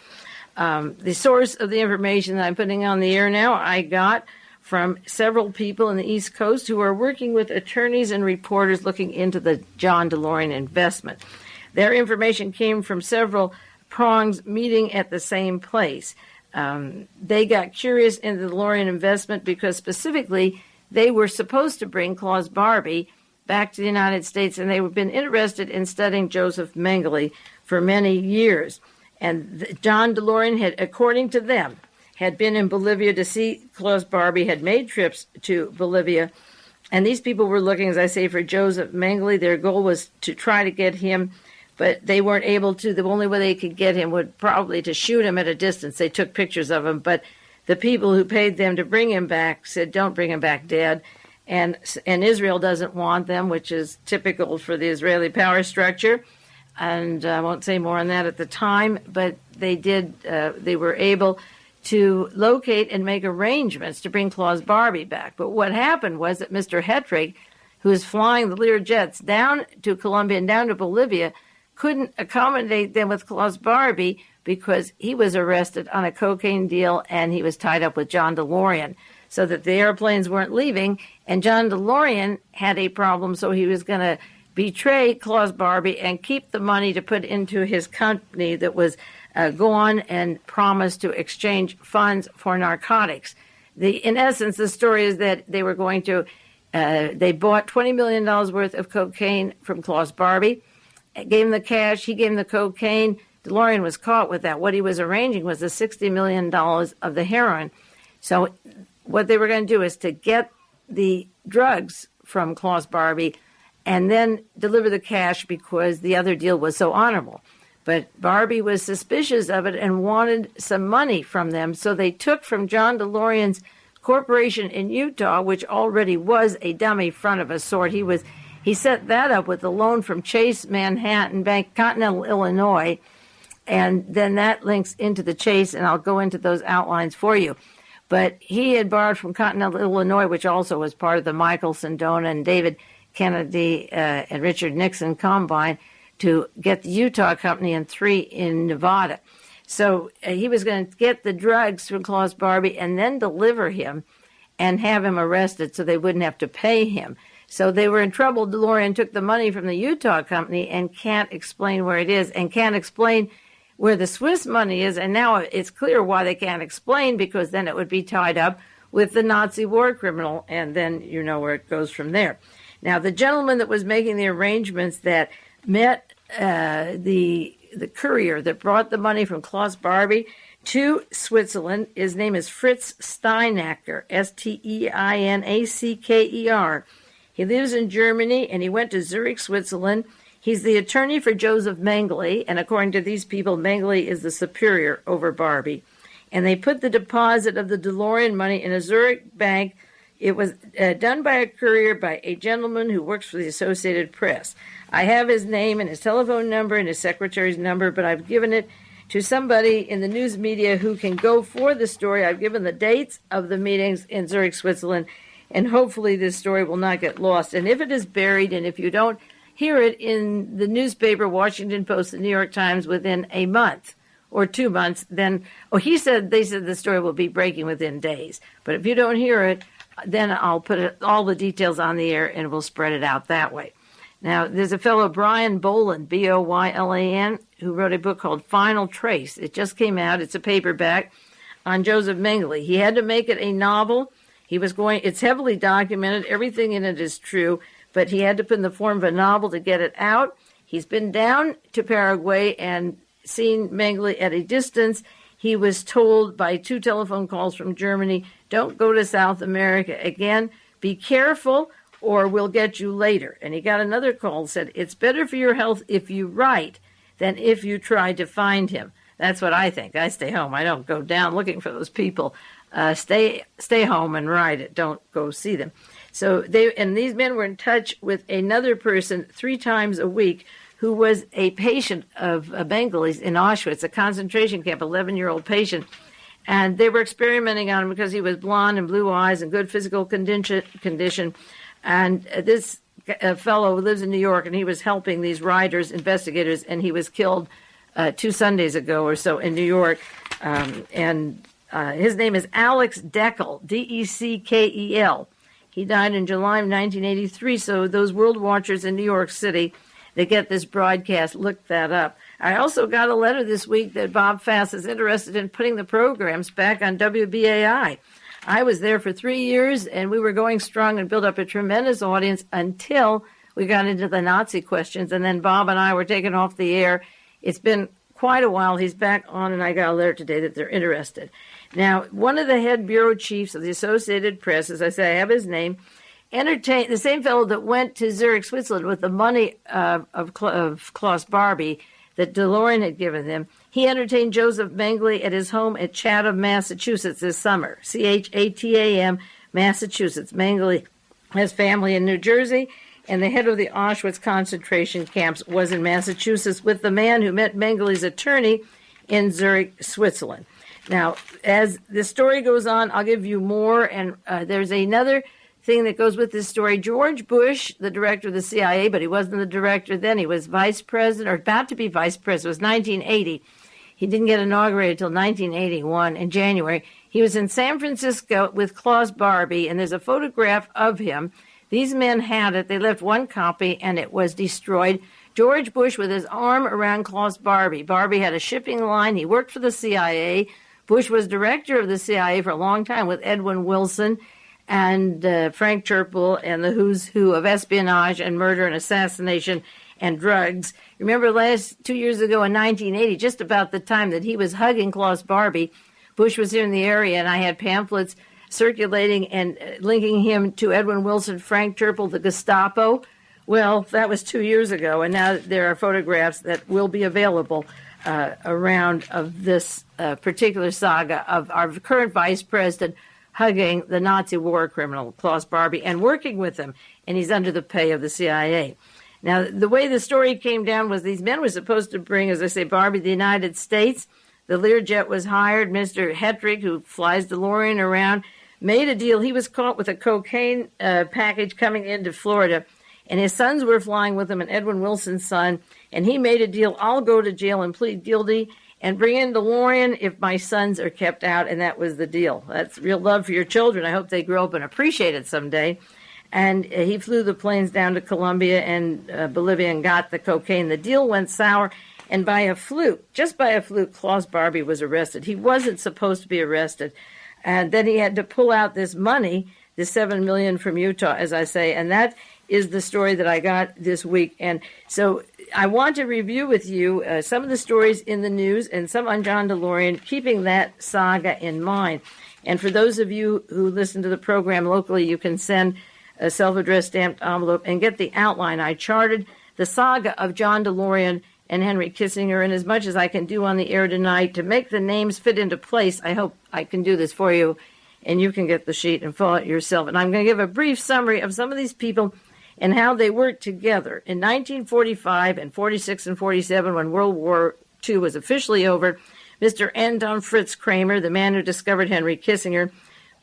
The source of the information that I'm putting on the air now, I got from several people in the East Coast who are working with attorneys and reporters looking into the John DeLorean investment. Their information came from several prongs meeting at the same place. They got curious in the DeLorean investment because specifically they were supposed to bring Klaus Barbie back to the United States, and they've been interested in studying Joseph Mengele for many years. And John DeLorean had, according to them, had been in Bolivia to see Klaus Barbie, had made trips to Bolivia, and these people were looking, as I say, for Joseph Mengele. Their goal was to try to get him, but they weren't able to. The only way they could get him would probably to shoot him at a distance. They took pictures of him, but the people who paid them to bring him back said, "Don't bring him back dead." And Israel doesn't want them, which is typical for the Israeli power structure. And I won't say more on that at the time, but they did. They were able to locate and make arrangements to bring Klaus Barbie back. But what happened was that Mr. Hetrick, who was flying the Lear jets down to Colombia and down to Bolivia, couldn't accommodate them with Klaus Barbie because he was arrested on a cocaine deal and he was tied up with John DeLorean, so that the airplanes weren't leaving. And John DeLorean had a problem, so he was going to betray Klaus Barbie and keep the money to put into his company that was go on and promise to exchange funds for narcotics. In essence, the story is that they were going to, they bought $20 million worth of cocaine from Klaus Barbie, gave him the cash, he gave him the cocaine. DeLorean was caught with that. What he was arranging was the $60 million of the heroin. So what they were going to do is to get the drugs from Klaus Barbie and then deliver the cash because the other deal was so honorable. But Barbie was suspicious of it and wanted some money from them, so they took from John DeLorean's corporation in Utah, which already was a dummy front of a sort. He set that up with a loan from Chase Manhattan Bank, Continental Illinois, and then that links into the Chase, and I'll go into those outlines for you. But he had borrowed from Continental Illinois, which also was part of the Michael Sindona and David Kennedy and Richard Nixon combine, to get the Utah company and 3 in Nevada. So he was going to get the drugs from Klaus Barbie and then deliver him and have him arrested so they wouldn't have to pay him. So they were in trouble. DeLorean took the money from the Utah company and can't explain where it is and can't explain where the Swiss money is. And now it's clear why they can't explain, because then it would be tied up with the Nazi war criminal, and then you know where it goes from there. Now, the gentleman that was making the arrangements that met the courier that brought the money from Klaus Barbie to Switzerland, his name is Fritz Steinacker, Steinacker. He lives in Germany, and he went to Zurich, Switzerland. He's the attorney for Joseph Mengele, and according to these people, Mengele is the superior over Barbie. And they put the deposit of the DeLorean money in a Zurich bank. It was done by a courier by a gentleman who works for the Associated Press. I have his name and his telephone number and his secretary's number, but I've given it to somebody in the news media who can go for the story. I've given the dates of the meetings in Zurich, Switzerland, and hopefully this story will not get lost. And if it is buried, and if you don't hear it in the newspaper, Washington Post, the New York Times, within a month or 2 months, then, they said the story will be breaking within days. But if you don't hear it, then I'll put all the details on the air and we'll spread it out that way. Now, there's a fellow, Brian Boylan, Boylan, who wrote a book called Final Trace. It just came out. It's a paperback on Joseph Mengele. He had to make it a novel. It's heavily documented. Everything in it is true, but he had to put in the form of a novel to get it out. He's been down to Paraguay and seen Mengele at a distance. He was told by 2 telephone calls from Germany, don't go to South America again. Be careful or we'll get you later. And he got another call that said, it's better for your health if you write than if you try to find him. That's what I think. I stay home. I don't go down looking for those people. Stay home and write it. Don't go see them. So these men were in touch with another person 3 times a week who was a patient of Mengele's in Auschwitz, a concentration camp, 11-year-old patient. And they were experimenting on him because he was blonde and blue eyes and good physical condition. And this fellow lives in New York, and he was helping these writers, investigators, and he was killed 2 Sundays ago or so in New York. And His name is Alex Deckel, Deckel. He died in July of 1983, so those world watchers in New York City that get this broadcast, look that up. I also got a letter this week that Bob Fass is interested in putting the programs back on WWII. I was there for 3 years, and we were going strong and built up a tremendous audience until we got into the Nazi questions, and then Bob and I were taken off the air. It's been quite a while. He's back on, and I got a letter today that they're interested. Now, one of the head bureau chiefs of the Associated Press, as I say, I have his name, entertained the same fellow that went to Zurich, Switzerland with the money of Klaus Barbie that DeLorean had given them. He entertained Joseph Mengele at his home at Chatham, Massachusetts this summer, Chatham, Massachusetts. Mengele has family in New Jersey, and the head of the Auschwitz concentration camps was in Massachusetts with the man who met Mengele's attorney in Zurich, Switzerland. Now, as the story goes on, I'll give you more, and there's another thing that goes with this story. George Bush, the director of the CIA, but he wasn't the director then. He was vice president, or about to be vice president. It was 1980. He didn't get inaugurated until 1981 in January. He was in San Francisco with Klaus Barbie, and there's a photograph of him. These men had it. They left one copy, and it was destroyed. George Bush with his arm around Klaus Barbie. Barbie had a shipping line. He worked for the CIA. Bush was director of the CIA for a long time with Edwin Wilson and Frank Churchill and the who's who of espionage and murder and assassination and drugs. Remember 2 years ago in 1980, just about the time that he was hugging Klaus Barbie, Bush was here in the area, and I had pamphlets circulating and linking him to Edwin Wilson, Frank Churchill, the Gestapo. Well, that was 2 years ago, and now there are photographs that will be available around of this particular saga of our current vice president hugging the Nazi war criminal, Klaus Barbie, and working with him, and he's under the pay of the CIA. Now, the way the story came down was these men were supposed to bring, as I say, Barbie to the United States. The Learjet was hired. Mr. Hetrick, who flies DeLorean around, made a deal. He was caught with a cocaine package coming into Florida, and his sons were flying with him, and Edwin Wilson's son, and he made a deal. I'll go to jail and plead guilty and bring in DeLorean if my sons are kept out, and that was the deal. That's real love for your children. I hope they grow up and appreciate it someday. And he flew the planes down to Colombia and Bolivia and got the cocaine. The deal went sour, and by a fluke, just by a fluke, Klaus Barbie was arrested. He wasn't supposed to be arrested. And then he had to pull out this money, the $7 million from Utah, as I say, and that is the story that I got this week. And so I want to review with you some of the stories in the news and some on John DeLorean, keeping that saga in mind. And for those of you who listen to the program locally, you can send a self-addressed stamped envelope and get the outline. I charted the saga of John DeLorean and Henry Kissinger, and as much as I can do on the air tonight to make the names fit into place, I hope I can do this for you, and you can get the sheet and fill it yourself. And I'm going to give a brief summary of some of these people and how they worked together. In 1945 and 46 and 47, when World War II was officially over, Mr. Anton Fritz Kramer, the man who discovered Henry Kissinger,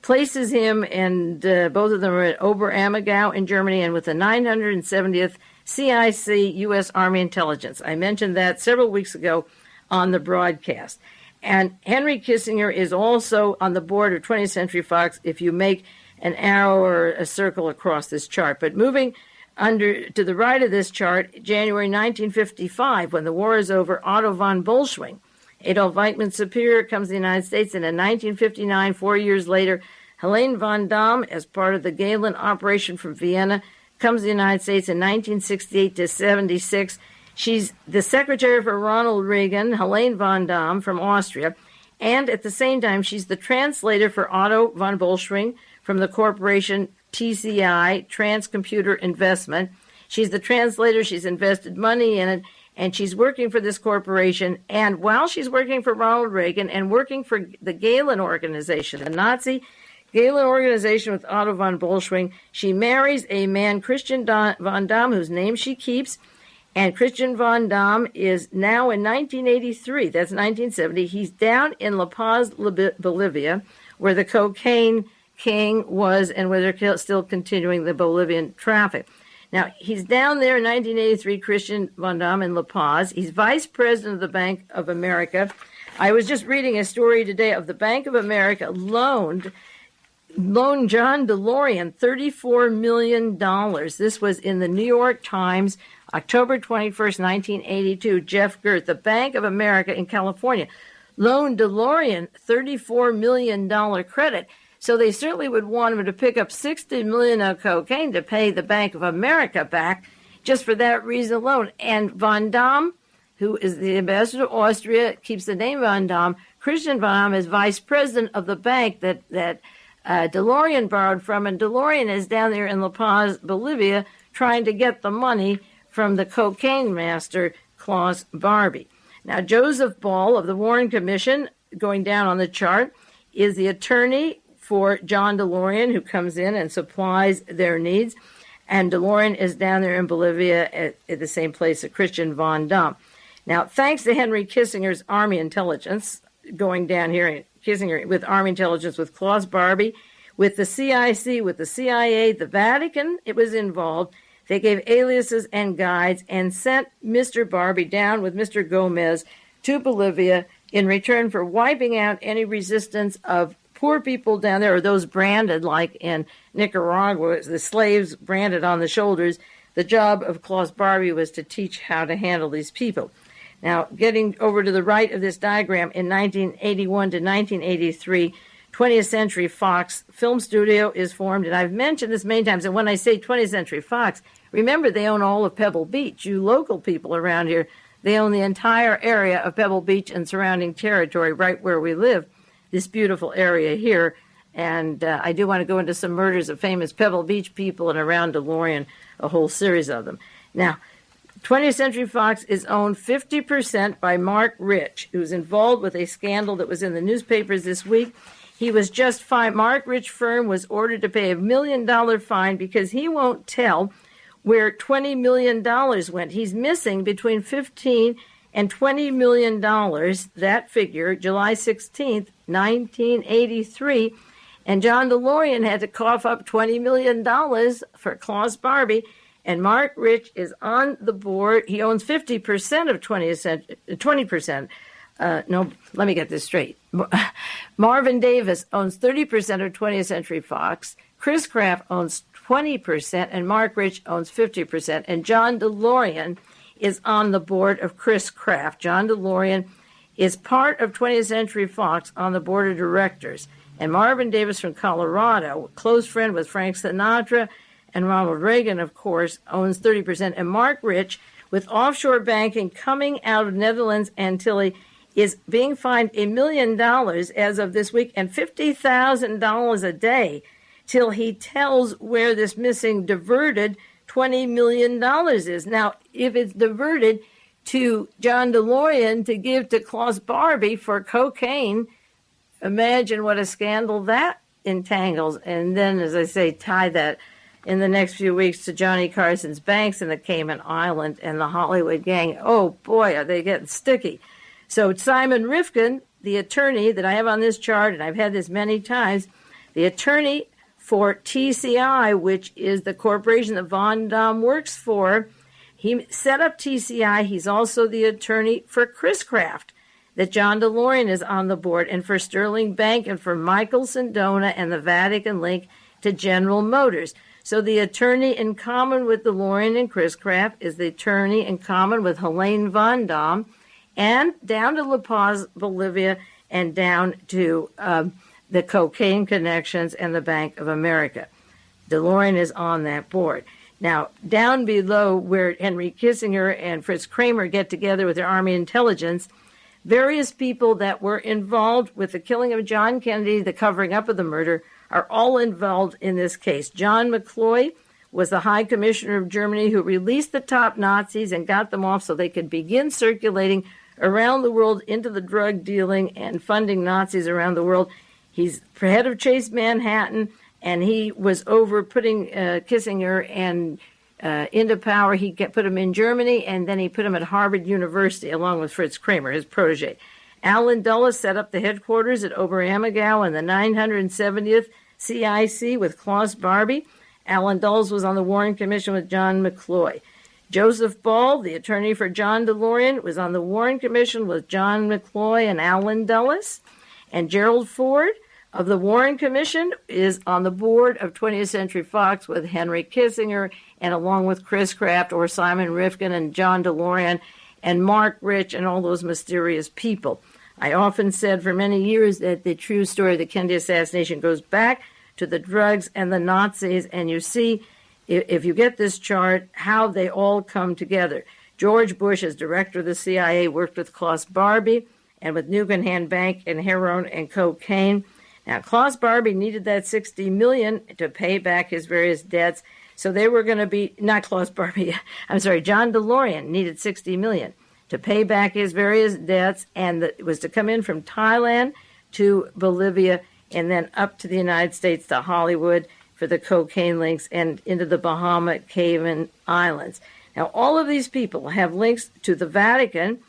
places him, and both of them are at Oberammergau in Germany and with the 970th CIC U.S. Army Intelligence. I mentioned that several weeks ago on the broadcast. And Henry Kissinger is also on the board of 20th Century Fox if you make an arrow or a circle across this chart. But moving under to the right of this chart, January 1955, when the war is over, Otto von Bolschwing, Adolf Eichmann's superior, comes to the United States, and in 1959, 4 years later, Helene vonDamm, as part of the Galen operation from Vienna, comes to the United States in 1968 to 76. She's the secretary for Ronald Reagan, Helene vonDamm from Austria, and at the same time, she's the translator for Otto von Bolschwing from the corporation TCI, Transcomputer Investment. She's the translator. She's invested money in it, and she's working for this corporation. And while she's working for Ronald Reagan and working for the Galen organization, the Nazi Galen organization with Otto von Bolschwing, she marries a man, Christian vonDamm, whose name she keeps. And Christian vonDamm is now in 1983, that's 1970, he's down in La Paz, Bolivia, where the cocaine king was and where they're still continuing the Bolivian traffic. Now, he's down there in 1983, Christian vonDamm in La Paz. He's vice president of the Bank of America. I was just reading a story today of the Bank of America loaned John DeLorean $34 million. This was in the New York Times, October 21st, 1982. Jeff Gert, the Bank of America in California, loaned DeLorean $34 million credit. So they certainly would want him to pick up $60 million of cocaine to pay the Bank of America back just for that reason alone. And vonDamm, who is the ambassador to Austria, keeps the name vonDamm. Christian vonDamm is vice president of the bank that DeLorean borrowed from, and DeLorean is down there in La Paz, Bolivia, trying to get the money from the cocaine master, Klaus Barbie. Now, Joseph Ball of the Warren Commission, going down on the chart, is the attorney for John DeLorean, who comes in and supplies their needs. And DeLorean is down there in Bolivia at the same place that Christian vonDamm. Now, thanks to Henry Kissinger's Army intelligence, going down here, Kissinger with Army intelligence, with Klaus Barbie, with the CIC, with the CIA, the Vatican, it was involved. They gave aliases and guides and sent Mr. Barbie down with Mr. Gomez to Bolivia in return for wiping out any resistance of poor people down there, or those branded, like in Nicaragua, the slaves branded on the shoulders. The job of Klaus Barbie was to teach how to handle these people. Now, getting over to the right of this diagram, in 1981 to 1983, 20th Century Fox film studio is formed. And I've mentioned this many times. And when I say 20th Century Fox, remember they own all of Pebble Beach. You local people around here, they own the entire area of Pebble Beach and surrounding territory right where we live, this beautiful area here. And I do want to go into some murders of famous Pebble Beach people and around DeLorean, a whole series of them. Now, 20th Century Fox is owned 50% by Mark Rich, who's involved with a scandal that was in the newspapers this week. He was just fined. Mark Rich firm was ordered to pay $1 million fine because he won't tell where $20 million went. He's missing between $15 and $20 million, that figure, July 16th, 1983. And John DeLorean had to cough up $20 million for Klaus Barbie. And Mark Rich is on the board. He owns 50% of 20%. No, let me get this straight. Marvin Davis owns 30% of 20th Century Fox. Chris Kraft owns 20%, and Mark Rich owns 50%. And John DeLorean is on the board of Chris Kraft. John DeLorean is part of 20th Century Fox on the board of directors. And Marvin Davis from Colorado, a close friend with Frank Sinatra and Ronald Reagan, of course, owns 30%. And Mark Rich, with offshore banking coming out of Netherlands Antilles, is being fined $1 million as of this week and $50,000 a day till he tells where this missing diverted $20 million is. Now, if it's diverted to John DeLorean to give to Klaus Barbie for cocaine, imagine what a scandal that entangles. And then, as I say, tie that in the next few weeks to Johnny Carson's banks in the Cayman Island and the Hollywood gang. Oh, boy, are they getting sticky. So Simon Rifkin, the attorney that I have on this chart, and I've had this many times, the attorney for TCI, which is the corporation that vonDamm works for, he set up TCI. He's also the attorney for Chris Kraft, that John DeLorean is on the board, and for Sterling Bank and for Michael Sindona and the Vatican link to General Motors. So the attorney in common with DeLorean and Chris Kraft is the attorney in common with Helene vonDamm, and down to La Paz, Bolivia, and down to the cocaine connections and the Bank of America. DeLorean is on that board. Now, down below where Henry Kissinger and Fritz Kramer get together with their Army intelligence, various people that were involved with the killing of John Kennedy, the covering up of the murder, are all involved in this case. John McCloy was the High Commissioner of Germany who released the top Nazis and got them off so they could begin circulating around the world into the drug dealing and funding Nazis around the world. He's head of Chase Manhattan, and he was over putting Kissinger and into power. He put him in Germany, and then he put him at Harvard University along with Fritz Kramer, his protege. Alan Dulles set up the headquarters at Oberammergau in the 970th CIC with Klaus Barbie. Alan Dulles was on the Warren Commission with John McCloy. Joseph Ball, the attorney for John DeLorean, was on the Warren Commission with John McCloy and Alan Dulles. And Gerald Ford of the Warren Commission is on the board of 20th Century Fox with Henry Kissinger, and along with Chris Kraft or Simon Rifkin and John DeLorean and Mark Rich and all those mysterious people. I often said for many years that the true story of the Kennedy assassination goes back to the drugs and the Nazis, and you see, if you get this chart, how they all come together. George Bush, as director of the CIA, worked with Klaus Barbie and with Nugenhan Bank and heroin and cocaine. Now, Klaus Barbie needed that $60 million to pay back his various debts, so they were going to be, not Klaus Barbie, I'm sorry, John DeLorean needed $60 million to pay back his various debts, and it was to come in from Thailand to Bolivia and then up to the United States to Hollywood for the cocaine links and into the Bahama Cayman Islands. Now, all of these people have links to the Vatican,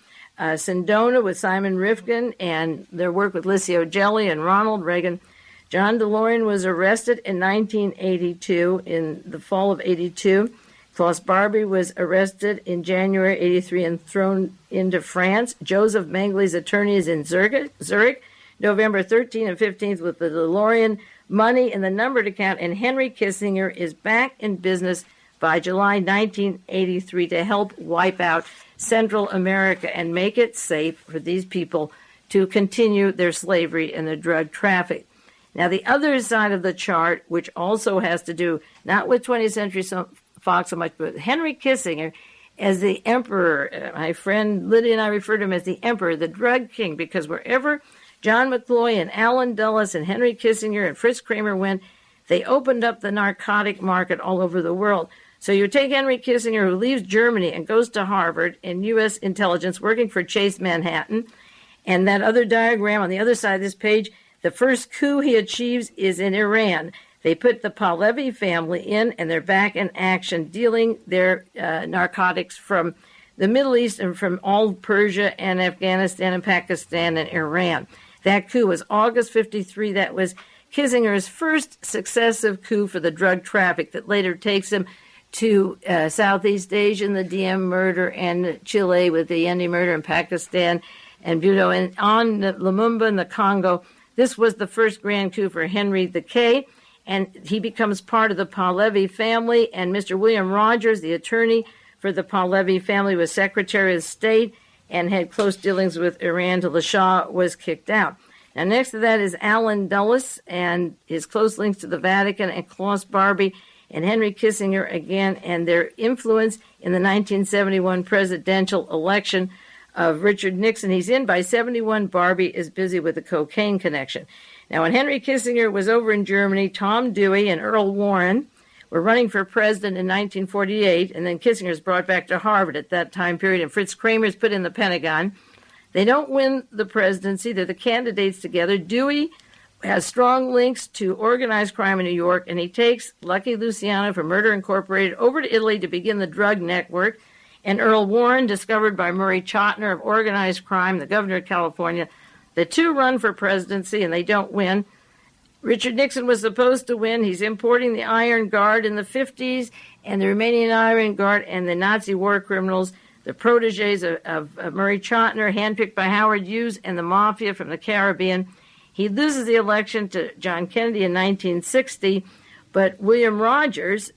Sindona with Simon Rifkin and their work with Licio Gelli and Ronald Reagan. John DeLorean was arrested in 1982, in the fall of 82. Klaus Barbie was arrested in January 83 and thrown into France. Joseph Mengley's attorney is in Zurich, November 13 and 15th with the DeLorean money in the numbered account, and Henry Kissinger is back in business by July 1983 to help wipe out Central America and make it safe for these people to continue their slavery and their drug traffic. Now, the other side of the chart, which also has to do not with 20th Century Fox so much, but with Henry Kissinger as the emperor. My friend Lydia and I refer to him as the emperor, the drug king, because wherever John McCloy and Alan Dulles and Henry Kissinger and Fritz Kramer went, they opened up the narcotic market all over the world. So you take Henry Kissinger, who leaves Germany and goes to Harvard in U.S. intelligence, working for Chase Manhattan, and that other diagram on the other side of this page, the first coup he achieves is in Iran. They put the Pahlavi family in, and they're back in action, dealing their narcotics from the Middle East and from all Persia and Afghanistan and Pakistan and Iran. That coup was August 53. That was Kissinger's first successive coup for the drug traffic that later takes him to Southeast Asia and the Diem murder, and Chile with the Yendi murder, in Pakistan and Buell, and on Lumumba in the Congo. This was the first grand coup for Henry the K, and he becomes part of the Pahlavi family, and Mr. William Rogers, the attorney for the Pahlavi family, was Secretary of State and had close dealings with Iran till the Shah was kicked out. Now, next to that is Alan Dulles and his close links to the Vatican, and Klaus Barbie and Henry Kissinger again, and their influence in the 1971 presidential election of Richard Nixon. He's in by 71. Barbie is busy with the cocaine connection. Now, when Henry Kissinger was over in Germany, Tom Dewey and Earl Warren were running for president in 1948, and then Kissinger's brought back to Harvard at that time period, and Fritz Kramer's put in the Pentagon. They don't win the presidency. They're the candidates together. Dewey has strong links to organized crime in New York, and he takes Lucky Luciano from Murder Incorporated over to Italy to begin the drug network. And Earl Warren, discovered by Murray Chotiner of organized crime, the governor of California. The two run for presidency, and they don't win. Richard Nixon was supposed to win. He's importing the Iron Guard in the 50s, and the Romanian Iron Guard and the Nazi war criminals, the proteges of Murray Chotiner, handpicked by Howard Hughes and the Mafia from the Caribbean. He loses the election to John Kennedy in 1960, but William Rogers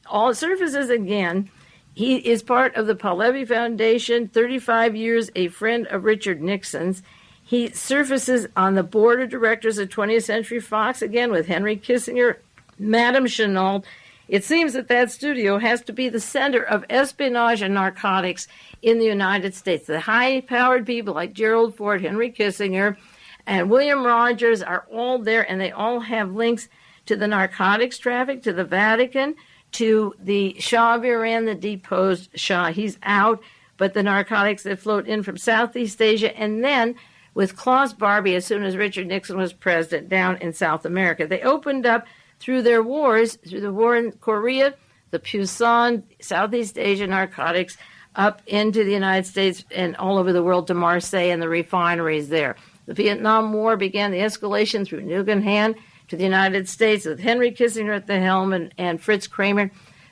all surfaces again. He is part of the Pahlavi Foundation, 35 years a friend of Richard Nixon's. He surfaces on the board of directors of 20th Century Fox, again with Henry Kissinger, Madame Chenault. It seems that that studio has to be the center of espionage and narcotics in the United States. The high-powered people like Gerald Ford, Henry Kissinger, and William Rogers are all there, and they all have links to the narcotics traffic, to the Vatican, to the Shah of Iran, the deposed Shah. He's out, but the narcotics that float in from Southeast Asia, and then with Klaus Barbie, as soon as Richard Nixon was president, down in South America. They opened up through their wars, through the war in Korea, the Pusan, Southeast Asia narcotics, up into the United States and all over the world to Marseille and the refineries there. The Vietnam War began the escalation through Nugenhan to the United States with Henry Kissinger at the helm and Fritz Kramer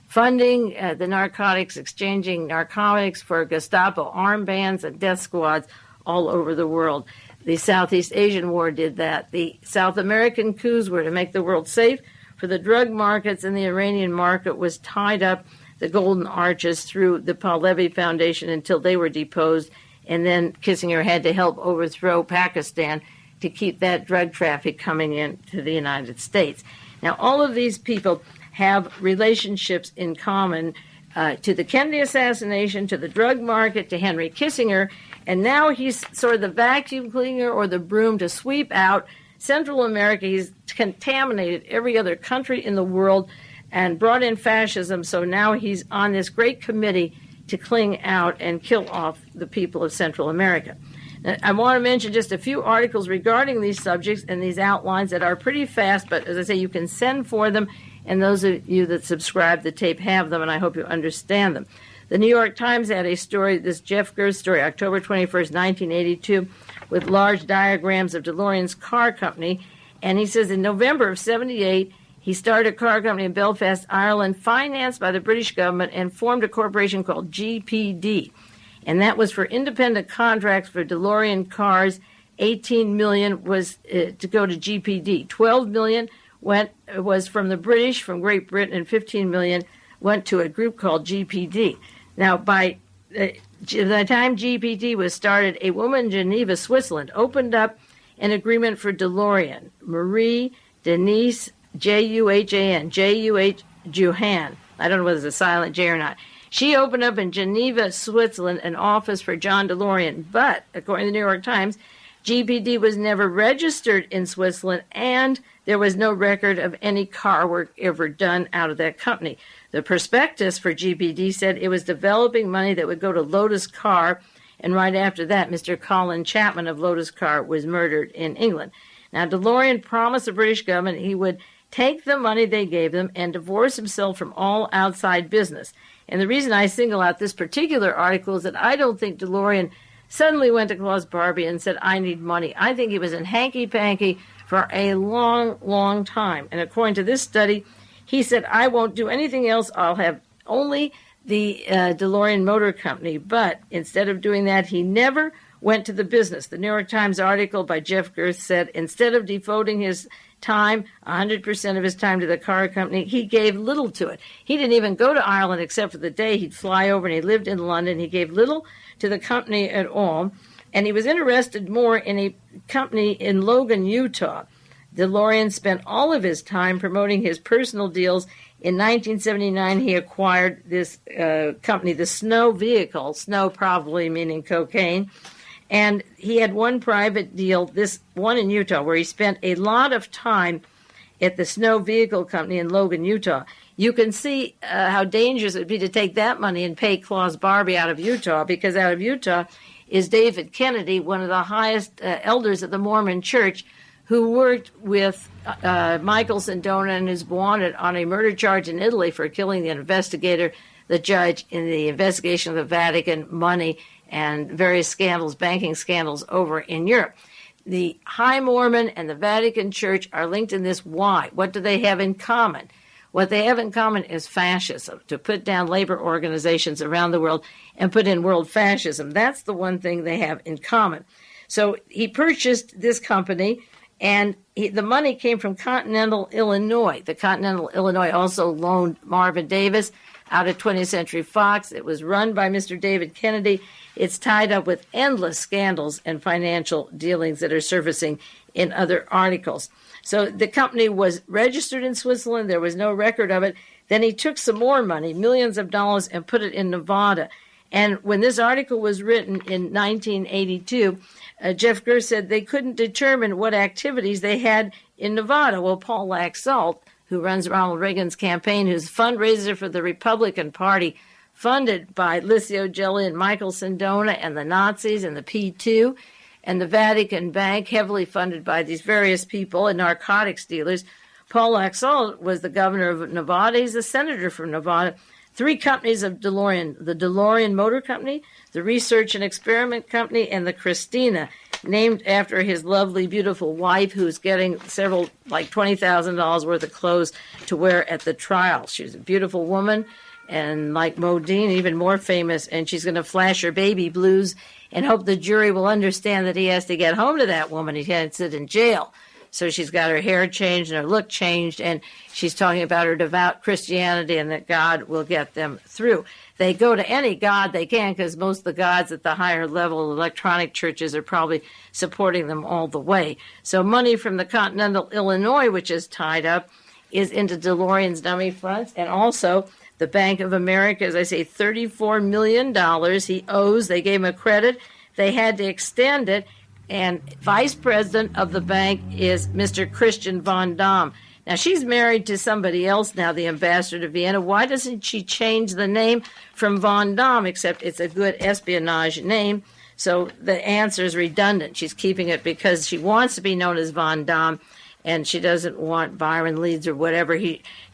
funding the narcotics, exchanging narcotics for Gestapo armbands and death squads all over the world. The Southeast Asian War did that. The South American coups were to make the world safe for the drug markets, and the Iranian market was tied up, the golden arches, through the Pahlavi Foundation until they were deposed, and then Kissinger had to help overthrow Pakistan to keep that drug traffic coming into the United States. Now, all of these people have relationships in common to the Kennedy assassination, to the drug market, to Henry Kissinger, and now he's sort of the vacuum cleaner or the broom to sweep out Central America. He's contaminated every other country in the world and brought in fascism, so now he's on this great committee to clean out and kill off the people of Central America. Now, I want to mention just a few articles regarding these subjects and these outlines that are pretty fast, but as I say, you can send for them, and those of you that subscribe the tape have them, and I hope you understand them. The New York Times had a story, this Jeff Gerst story, October 21st, 1982, with large diagrams of DeLorean's car company, and he says in November of 78, he started a car company in Belfast, Ireland, financed by the British government, and formed a corporation called GPD. And that was for independent contracts for DeLorean cars. 18 million was to go to GPD. 12 million was from the British, from Great Britain, and 15 million went to a group called GPD. Now, by the time GPD was started, a woman in Geneva, Switzerland, opened up an agreement for DeLorean. Marie Denise Juhan, Juhan. I don't know whether it's a silent J or not. She opened up in Geneva, Switzerland, an office for John DeLorean. But, according to the New York Times, GPD was never registered in Switzerland, and there was no record of any car work ever done out of that company. The prospectus for GPD said it was developing money that would go to Lotus Car, and right after that, Mr. Colin Chapman of Lotus Car was murdered in England. Now, DeLorean promised the British government he would take the money they gave them and divorce himself from all outside business. And the reason I single out this particular article is that I don't think DeLorean suddenly went to Klaus Barbie and said, I need money. I think he was in hanky-panky for a long, long time. And according to this study, he said, I won't do anything else. I'll have only the DeLorean Motor Company. But instead of doing that, he never went to the business. The New York Times article by Jeff Gerst said, instead of devoting his time, 100% of his time to the car company, he gave little to it. He didn't even go to Ireland except for the day he'd fly over, and he lived in London. He gave little to the company at all, and he was interested more in a company in Logan, Utah. DeLorean spent all of his time promoting his personal deals. In 1979, he acquired this company, the Snow Vehicle, Snow probably meaning cocaine, and he had one private deal, this one in Utah, where he spent a lot of time at the Snow Vehicle Company in Logan, Utah. You can see how dangerous it would be to take that money and pay Klaus Barbie out of Utah, because out of Utah is David Kennedy, one of the highest elders of the Mormon Church, who worked with Michael Sindona and is wanted on a murder charge in Italy for killing the investigator, the judge, in the investigation of the Vatican money and various scandals, banking scandals over in Europe. The High Mormon and the Vatican Church are linked in this. Why? What do they have in common? What they have in common is fascism, to put down labor organizations around the world and put in world fascism. That's the one thing they have in common. So he purchased this company, and the money came from Continental Illinois. The Continental Illinois also loaned Marvin Davis out of 20th Century Fox. It was run by Mr. David Kennedy. It's tied up with endless scandals and financial dealings that are surfacing in other articles. So the company was registered in Switzerland. There was no record of it. Then he took some more money, millions of dollars, and put it in Nevada. And when this article was written in 1982, Jeff Gerst said they couldn't determine what activities they had in Nevada. Well, Paul Laxalt, who runs Ronald Reagan's campaign, who's fundraiser for the Republican Party, funded by Licio Gelli and Michael Sindona and the Nazis and the P2 and the Vatican Bank, heavily funded by these various people and narcotics dealers. Paul Laxalt was the governor of Nevada. He's a senator from Nevada. 3 companies of DeLorean, the DeLorean Motor Company, the Research and Experiment Company, and the Christina. named after his lovely, beautiful wife, who's getting several, like $20,000 worth of clothes to wear at the trial. She's a beautiful woman, and like Modine, even more famous, and she's going to flash her baby blues and hope the jury will understand that he has to get home to that woman. He can't sit in jail. So she's got her hair changed and her look changed, and she's talking about her devout Christianity and that God will get them through. They go to any god they can, because most of the gods at the higher level electronic churches are probably supporting them all the way. So money from the Continental Illinois, which is tied up, is into DeLorean's dummy fronts, and also the Bank of America, as I say, $34 million he owes. They gave him a credit. They had to extend it. And vice president of the bank is Mr. Christian vonDamm. Now, she's married to somebody else now, the ambassador to Vienna. Why doesn't she change the name from vonDamm, except it's a good espionage name? So the answer is redundant. She's keeping it because she wants to be known as vonDamm, and she doesn't want Byron Leeds or whatever.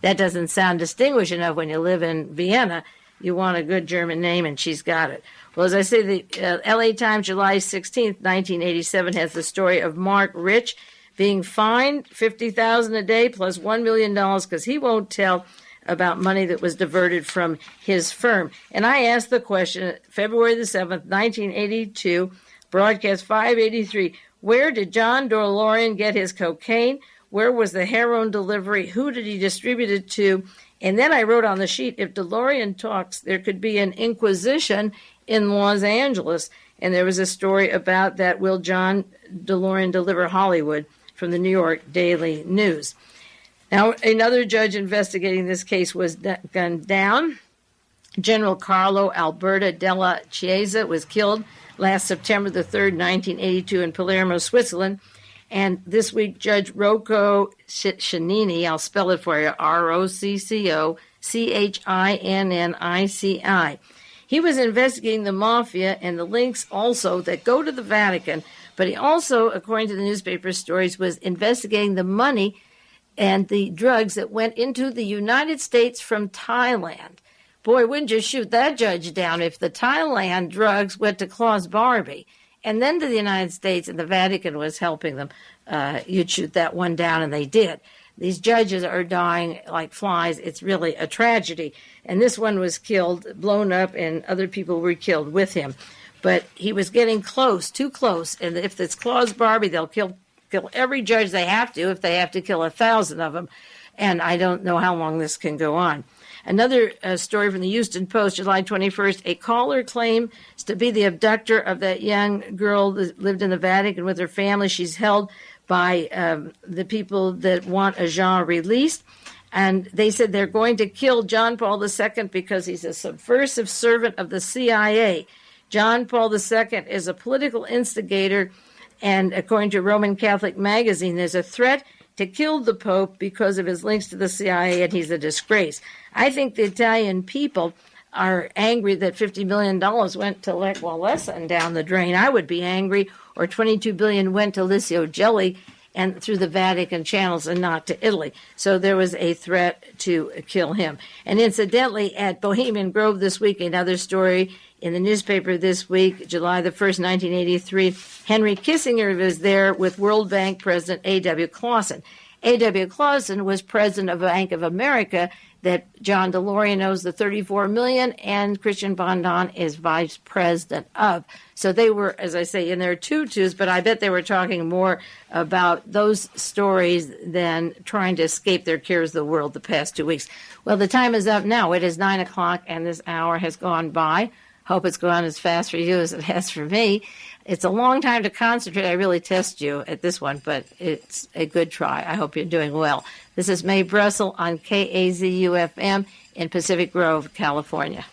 That doesn't sound distinguished enough when you live in Vienna. You want a good German name, and she's got it. Well, as I say, the L.A. Times, July 16th, 1987, has the story of Mark Rich being fined $50,000 a day plus $1 million because he won't tell about money that was diverted from his firm. And I asked the question, February the 7th, 1982, broadcast 583, where did John DeLorean get his cocaine? Where was the heroin delivery? Who did he distribute it to? And then I wrote on the sheet, if DeLorean talks, there could be an inquisition in Los Angeles. And there was a story about that, will John DeLorean deliver Hollywood, from the New York Daily News. Now, another judge investigating this case was gunned down. General Carlo Alberto Delle Chiesa was killed last September the 3rd, 1982 in Palermo, Switzerland. And this week, Judge Rocco Chiannini, I'll spell it for you, ROCCO-CHINNICI. He was investigating the mafia and the links also that go to the Vatican, but he also, according to the newspaper stories, was investigating the money and the drugs that went into the United States from Thailand. Boy, wouldn't you shoot that judge down if the Thailand drugs went to Klaus Barbie and then to the United States and the Vatican was helping them. You'd shoot that one down, and they did. These judges are dying like flies. It's really a tragedy. And this one was killed, blown up, and other people were killed with him. But he was getting close, too close. And if it's Klaus Barbie, they'll kill every judge they have to, if they have to kill 1,000 of them. And I don't know how long this can go on. Another story from the Houston Post, July 21st, a caller claims to be the abductor of that young girl that lived in the Vatican with her family. She's held by the people that want Agca released. And they said they're going to kill John Paul II because he's a subversive servant of the CIA. John Paul II is a political instigator, and according to Roman Catholic Magazine, there's a threat to kill the Pope because of his links to the CIA, and he's a disgrace. I think the Italian people are angry that $50 million went to Lech Walesa and down the drain. I would be angry, or $22 billion went to Licio Gelli and through the Vatican channels and not to Italy. So there was a threat to kill him. And incidentally, at Bohemian Grove this week, another story in the newspaper this week, July the 1st, 1983, Henry Kissinger was there with World Bank President A.W. Clausen. A.W. Clausen was president of Bank of America that John DeLorean owes the $34 million, and Christian vonDamm is vice president of. So they were, as I say, in their tutus, but I bet they were talking more about those stories than trying to escape their cares of the world the past 2 weeks. Well, the time is up now. It is 9 o'clock, and this hour has gone by. Hope it's gone as fast for you as it has for me. It's a long time to concentrate. I really test you at this one, but it's a good try. I hope you're doing well. This is Mae Brussell on KAZU-FM in Pacific Grove, California.